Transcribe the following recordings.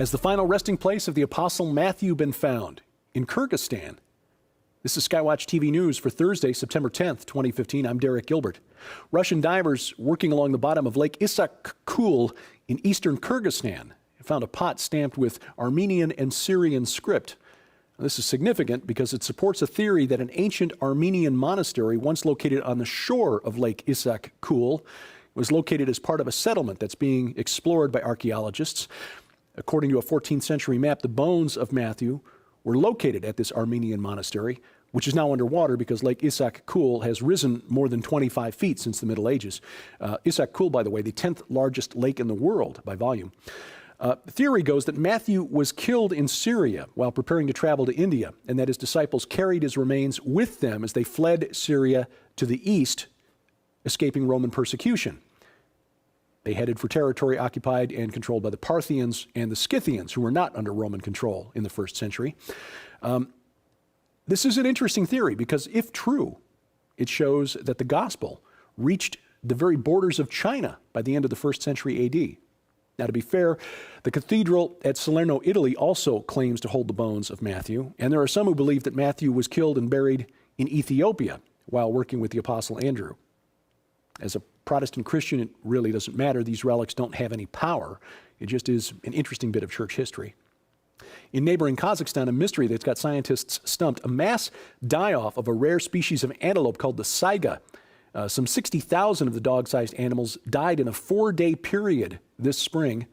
Has the final resting place of the Apostle Matthew been found in Kyrgyzstan? This is SkyWatchTV News for Thursday, September 10th, 2015. I'm Derek Gilbert. Russian divers working along the bottom of Lake Isak-Kul in eastern Kyrgyzstan found a pot stamped with Armenian and Syrian script. This is significant because it supports a theory that an ancient Armenian monastery once located on the shore of Lake Isak-Kul was located as part of a settlement that's being explored by archaeologists. According to a 14th century map, the bones of Matthew were located at this Armenian monastery, which is now underwater because Lake Isak-Kul has risen more than 25 feet since the Middle Ages. Isak-Kul, by the way, the 10th largest lake in the world by volume. The theory goes that Matthew was killed in Syria while preparing to travel to India, and that his disciples carried his remains with them as they fled Syria to the east, escaping Roman persecution. They headed for territory occupied and controlled by the Parthians and the Scythians, who were not under Roman control in the first century. This is an interesting theory because, if true, it shows that the gospel reached the very borders of China by the end of the first century AD. Now, to be fair, the cathedral at Salerno, Italy, also claims to hold the bones of Matthew, and there are some who believe that Matthew was killed and buried in Ethiopia while working with the Apostle Andrew. As a Protestant Christian, it really doesn't matter. These relics don't have any power. It just is an interesting bit of church history. In neighboring Kazakhstan, a mystery that's got scientists stumped: a mass die-off of a rare species of antelope called the saiga. Some 60,000 of the dog-sized animals died in a 4-day period this spring.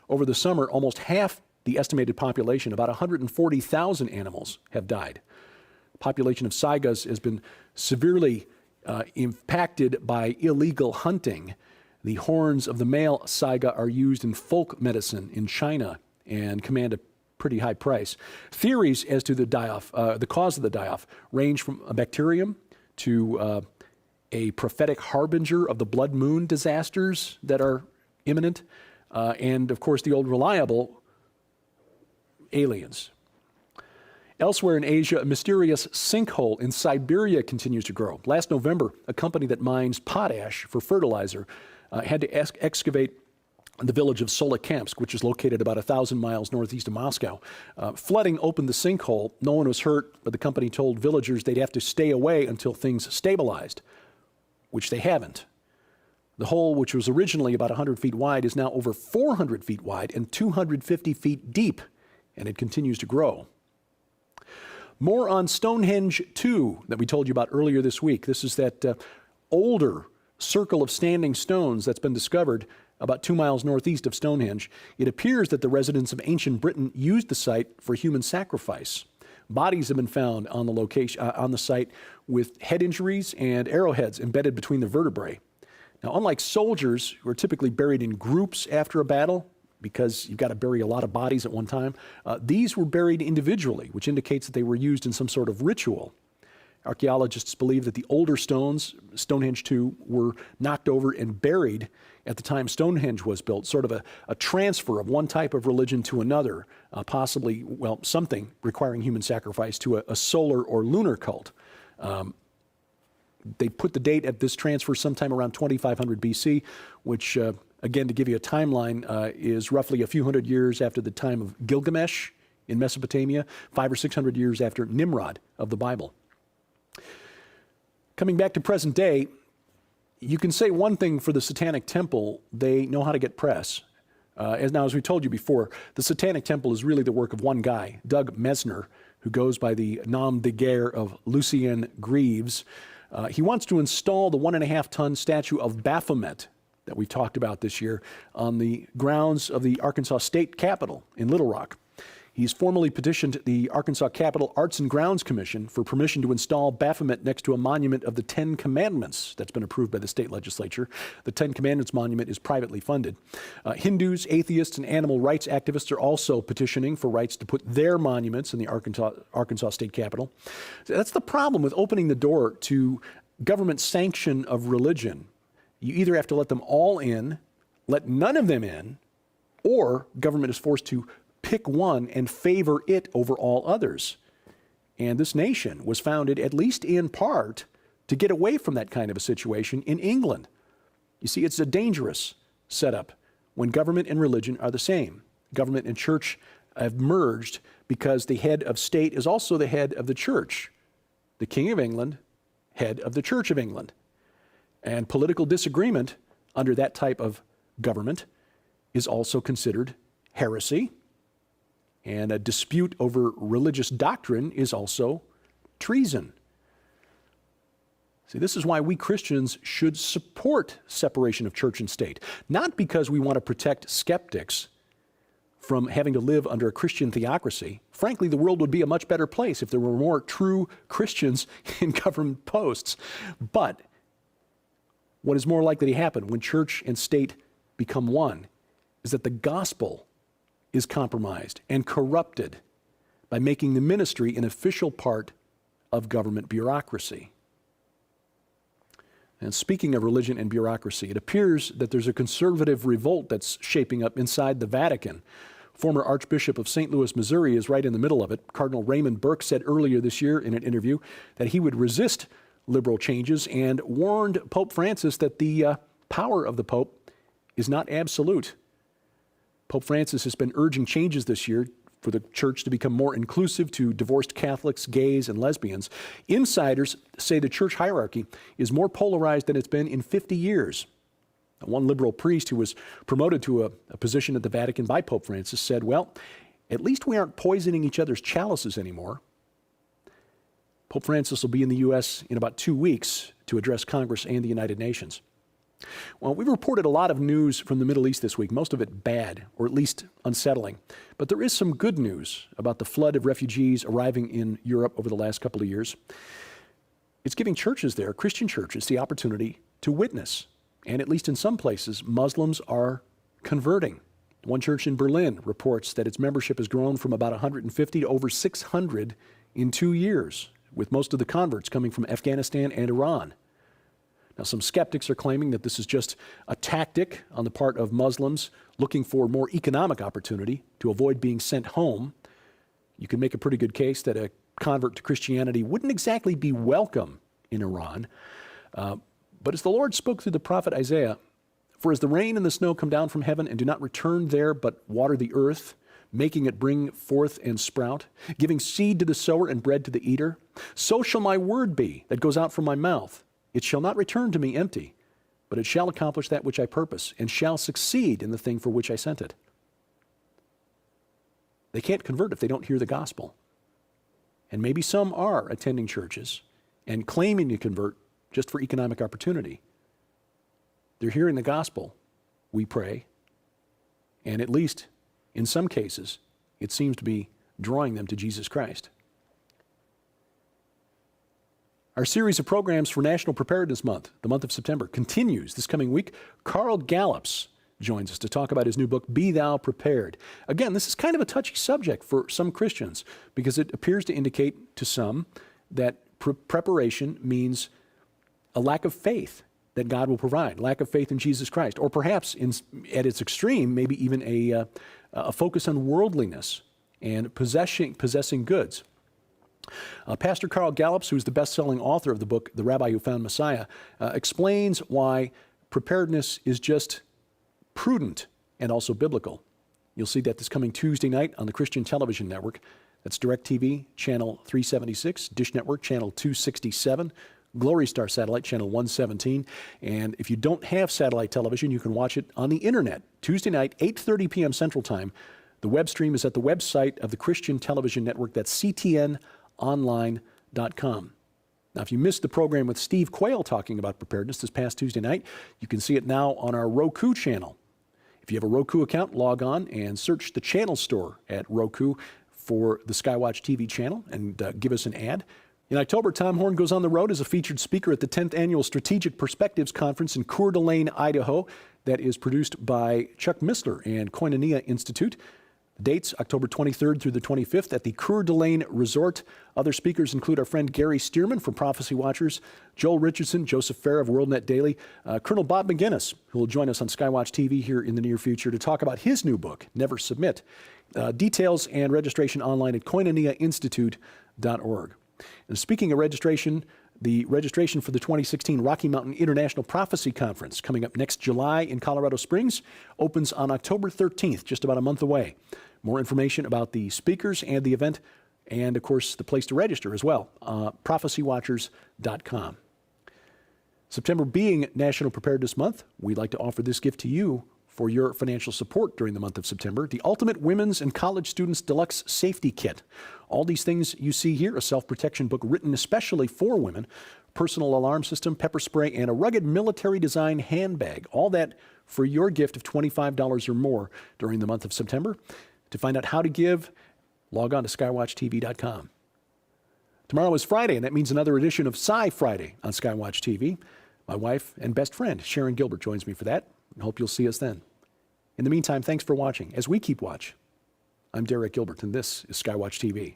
Over the summer, almost half the estimated population, about 140,000 animals, have died. The population of saigas has been severely impacted by illegal hunting. The horns of the male saiga are used in folk medicine in China and command a pretty high price. Theories as to the die-off, the cause of the die-off, range from a bacterium to a prophetic harbinger of the blood moon disasters that are imminent, and of course the old reliable aliens. Elsewhere in Asia, a mysterious sinkhole in Siberia continues to grow. Last November, a company that mines potash for fertilizer had to excavate the village of Solikamsk, which is located about 1,000 miles northeast of Moscow. Flooding opened the sinkhole. No one was hurt, but the company told villagers they'd have to stay away until things stabilized, which they haven't. The hole, which was originally about 100 feet wide, is now over 400 feet wide and 250 feet deep, and it continues to grow. More on Stonehenge 2 that we told you about earlier this week. This is that older circle of standing stones that's been discovered about 2 miles northeast of Stonehenge. It appears that the residents of ancient Britain used the site for human sacrifice. Bodies have been found on the location, on the site, with head injuries and arrowheads embedded between the vertebrae. Now, unlike soldiers who are typically buried in groups after a battle, because you've got to bury a lot of bodies at one time, these were buried individually, which indicates that they were used in some sort of ritual. Archaeologists believe that the older stones, Stonehenge 2, were knocked over and buried at the time Stonehenge was built, sort of a transfer of one type of religion to another, possibly, well, something requiring human sacrifice to a solar or lunar cult. They put the date at this transfer sometime around 2500 BC, which, again, to give you a timeline, is roughly a few hundred years after the time of Gilgamesh in Mesopotamia, 500 or 600 years after Nimrod of the Bible. Coming back to present day, you can say one thing for the Satanic Temple: they know how to get press. As we told you before, the Satanic Temple is really the work of one guy, Doug Mesner, who goes by the nom de guerre of Lucien Greaves. He wants to install the 1.5-ton statue of Baphomet that we talked about this year on the grounds of the Arkansas State Capitol in Little Rock. He's formally petitioned the Arkansas Capitol Arts and Grounds Commission for permission to install Baphomet next to a monument of the 10 Commandments that's been approved by the state legislature. The 10 Commandments monument is privately funded. Hindus, atheists, and animal rights activists are also petitioning for rights to put their monuments in the Arkansas State Capitol. That's the problem with opening the door to government sanction of religion. You either have to let them all in, let none of them in, or government is forced to pick one and favor it over all others. And this nation was founded, at least in part, to get away from that kind of a situation in England. You see, it's a dangerous setup when government and religion are the same. Government and church have merged because the head of state is also the head of the church. The King of England, head of the Church of England. And political disagreement under that type of government is also considered heresy. And a dispute over religious doctrine is also treason. See, this is why we Christians should support separation of church and state. Not because we want to protect skeptics from having to live under a Christian theocracy. Frankly, the world would be a much better place if there were more true Christians in government posts. But what is more likely to happen when church and state become one is that the gospel is compromised and corrupted by making the ministry an official part of government bureaucracy. And speaking of religion and bureaucracy, it appears that there's a conservative revolt that's shaping up inside the Vatican. Former Archbishop of St. Louis, Missouri is right in the middle of it. Cardinal Raymond Burke said earlier this year in an interview that he would resist liberal changes and warned Pope Francis that the power of the Pope is not absolute. Pope Francis has been urging changes this year for the church to become more inclusive to divorced Catholics, gays, and lesbians. Insiders say the church hierarchy is more polarized than it's been in 50 years. One liberal priest who was promoted to a position at the Vatican by Pope Francis said, well, at least we aren't poisoning each other's chalices anymore. Pope Francis will be in the U.S. in about 2 weeks to address Congress and the United Nations. Well, we've reported a lot of news from the Middle East this week, most of it bad, or at least unsettling. But there is some good news about the flood of refugees arriving in Europe over the last couple of years. It's giving churches there, Christian churches, the opportunity to witness. And at least in some places, Muslims are converting. One church in Berlin reports that its membership has grown from about 150 to over 600 in 2 years, with most of the converts coming from Afghanistan and Iran. Now, some skeptics are claiming that this is just a tactic on the part of Muslims looking for more economic opportunity to avoid being sent home. You can make a pretty good case that a convert to Christianity wouldn't exactly be welcome in Iran. But as the Lord spoke through the prophet Isaiah, for as the rain and the snow come down from heaven and do not return there, but water the earth, making it bring forth and sprout, giving seed to the sower and bread to the eater, so shall my word be that goes out from my mouth. It shall not return to me empty, but it shall accomplish that which I purpose, and shall succeed in the thing for which I sent it. They can't convert if they don't hear the gospel. And maybe some are attending churches and claiming to convert just for economic opportunity. They're hearing the gospel, we pray, and at least in some cases, it seems to be drawing them to Jesus Christ. Our series of programs for National Preparedness Month, the month of September, continues this coming week. Carl Gallups joins us to talk about his new book, Be Thou Prepared. Again, this is kind of a touchy subject for some Christians because it appears to indicate to some that preparation means a lack of faith that God will provide, lack of faith in Jesus Christ, or perhaps at its extreme, maybe even a focus on worldliness and possessing goods. Pastor Carl Gallups, who's the best-selling author of the book, The Rabbi Who Found Messiah, explains why preparedness is just prudent and also biblical. You'll see that this coming Tuesday night on the Christian Television Network. That's DirecTV, Channel 376, Dish Network, Channel 267, Glory Star Satellite, Channel 117. And if you don't have satellite television, you can watch it on the internet. Tuesday night, 8:30 p.m. Central Time. The web stream is at the website of the Christian Television Network. That's ctnonline.com. Now, if you missed the program with Steve Quayle talking about preparedness this past Tuesday night, you can see it now on our Roku channel. If you have a Roku account, log on and search the channel store at Roku for the SkyWatchTV channel and give us an ad. In October, Tom Horn goes on the road as a featured speaker at the 10th Annual Strategic Perspectives Conference in Coeur d'Alene, Idaho. That is produced by Chuck Missler and Koinonia Institute. The dates, October 23rd through the 25th at the Coeur d'Alene Resort. Other speakers include our friend Gary Stearman from Prophecy Watchers, Joel Richardson, Joseph Farr of WorldNet Daily, Colonel Bob McGinnis, who will join us on SkyWatch TV here in the near future to talk about his new book, Never Submit. Details and registration online at koinoniainstitute.org. And speaking of registration, The registration for the 2016 Rocky Mountain International Prophecy Conference, coming up next July in Colorado Springs, opens on October 13th, just about a month away. More information about the speakers and the event, and of course the place to register as well, prophecywatchers.com. September being National Preparedness Month, we'd like to offer this gift to you for your financial support during the month of September: the Ultimate Women's and College Students Deluxe Safety Kit. All these things you see here: a self-protection book written especially for women, personal alarm system, pepper spray, and a rugged military design handbag. All that for your gift of $25 or more during the month of September. To find out how to give, log on to SkyWatchTV.com. Tomorrow is Friday, and that means another edition of Sci Friday on SkyWatch TV. My wife and best friend, Sharon Gilbert, joins me for that. I hope you'll see us then. In the meantime, thanks for watching. As we keep watch, I'm Derek Gilbert, and this is SkyWatch TV.